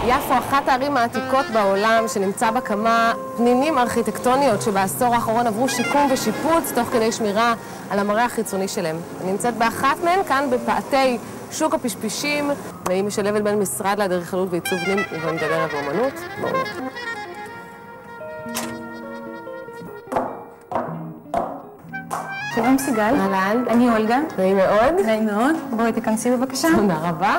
יפו, אחת הערים העתיקות בעולם, שנמצא בה כמה פנינים ארכיטקטוניות שבעשור האחרון עברו שיקום ושיפוץ תוך כדי שמירה על המראה החיצוני שלהם. אני נמצאת באחת מהן, כאן בפאתי שוק הפשפישים, והיא משלבת בין משרד לאדריכלות ועיצוב פנים ובין גלריה ואומנות. בואו נראה. שלום סיגל. אהלן. אני אולגה. נעים מאוד. נעים מאוד. בואי תיכנסי בבקשה. תודה רבה.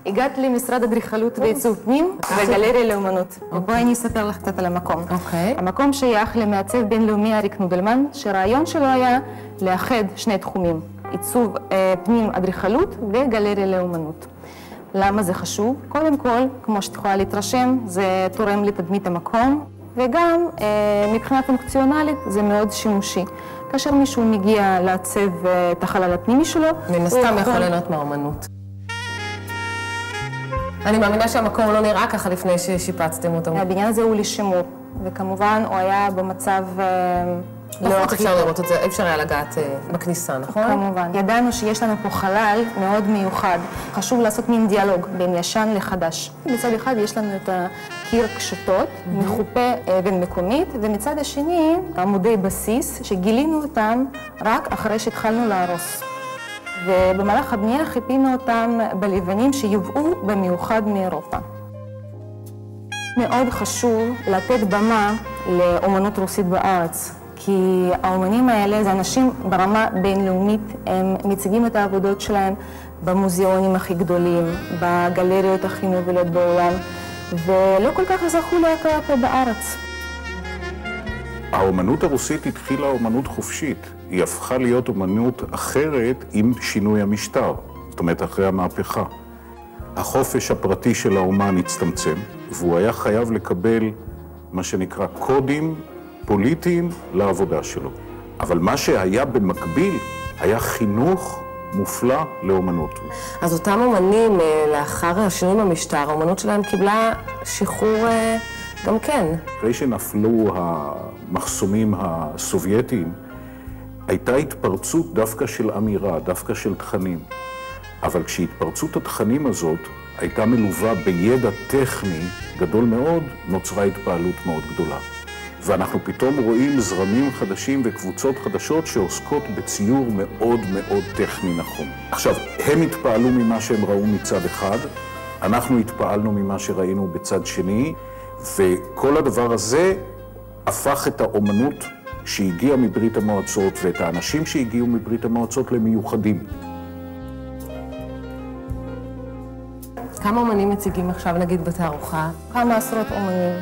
הגעת למשרד אדריכלות ועיצוב פנים וגלריה לאומנות. ובואי אני אספר לך קצת על המקום. אוקיי. המקום שייך למעצב בינלאומי אריק נודלמן, שהרעיון שלו היה לאחד שני תחומים, עיצוב פנים אדריכלות וגלריה לאומנות. למה זה חשוב? קודם כל, כמו שאת יכולה להתרשם, זה תורם לתדמית המקום, וגם מבחינה פונקציונלית זה מאוד שימושי. כאשר מישהו מגיע לעצב את החלל הפנימי שלו, מן הסתם יכול ליהנות מהאומנות. אני מאמינה שהמקום לא נראה ככה לפני ששיפצתם אותו. הבניין הזה הוא לשימור, וכמובן הוא היה במצב לא אפשר לראות את זה, אפשר היה לגעת בכניסה, נכון? כמובן. ידענו שיש לנו פה חלל מאוד מיוחד. חשוב לעשות מין דיאלוג בין ישן לחדש. מצד אחד יש לנו את הקיר קשתות, מחופה אבן מקומית, ומצד השני עמודי בסיס שגילינו אותם רק אחרי שהתחלנו להרוס. ובמהלך הבנייה חיפינו אותם בלבנים שיובאו במיוחד מאירופה. מאוד חשוב לתת במה לאומנות רוסית בארץ, כי האומנים האלה זה אנשים ברמה בינלאומית, הם מציגים את העבודות שלהם במוזיאונים הכי גדולים, בגלריות הכי מובילות בעולם, ולא כל כך זכו להכרה פה בארץ. האומנות הרוסית התחילה אומנות חופשית. היא הפכה להיות אומנות אחרת עם שינוי המשטר, זאת אומרת אחרי המהפכה. החופש הפרטי של האומן הצטמצם, והוא היה חייב לקבל מה שנקרא קודים פוליטיים לעבודה שלו. אבל מה שהיה במקביל היה חינוך מופלא לאומנות. אז אותם אומנים, לאחר השינוי במשטר, האומנות שלהם קיבלה שחרור גם כן. אחרי שנפלו המחסומים הסובייטיים, הייתה התפרצות דווקא של אמירה, דווקא של תכנים. אבל כשהתפרצות התכנים הזאת הייתה מלווה בידע טכני גדול מאוד, נוצרה התפעלות מאוד גדולה. ואנחנו פתאום רואים זרמים חדשים וקבוצות חדשות שעוסקות בציור מאוד מאוד טכני נכון. עכשיו, הם התפעלו ממה שהם ראו מצד אחד, אנחנו התפעלנו ממה שראינו בצד שני, וכל הדבר הזה הפך את האומנות שהגיעה מברית המועצות ואת האנשים שהגיעו מברית המועצות למיוחדים. כמה אומנים מציגים עכשיו, נגיד, בתערוכה? כמה עשרות אומנים.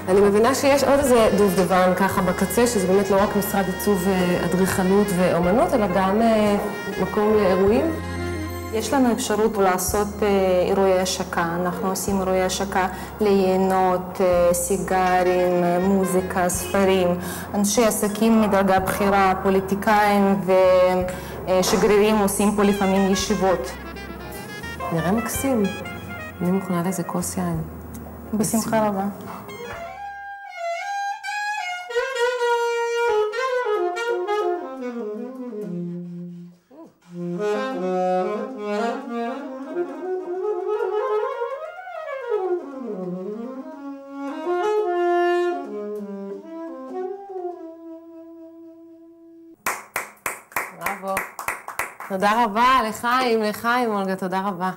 אני מבינה שיש עוד איזה דובדבן ככה בקצה, שזה באמת לא רק משרד עיצוב אדריכלות ואומנות, אלא גם מקום לאירועים. יש לנו אפשרות לעשות אירועי השקה. אנחנו עושים אירועי השקה ליינות, סיגרים, מוזיקה, ספרים, אנשי עסקים מדרגה בכירה, פוליטיקאים ושגרירים עושים פה לפעמים ישיבות. נראה מקסים. אני מוכנה לאיזה כוס יין. בשמחה רבה. בראבו. תודה רבה לחיים, אולגה, תודה רבה.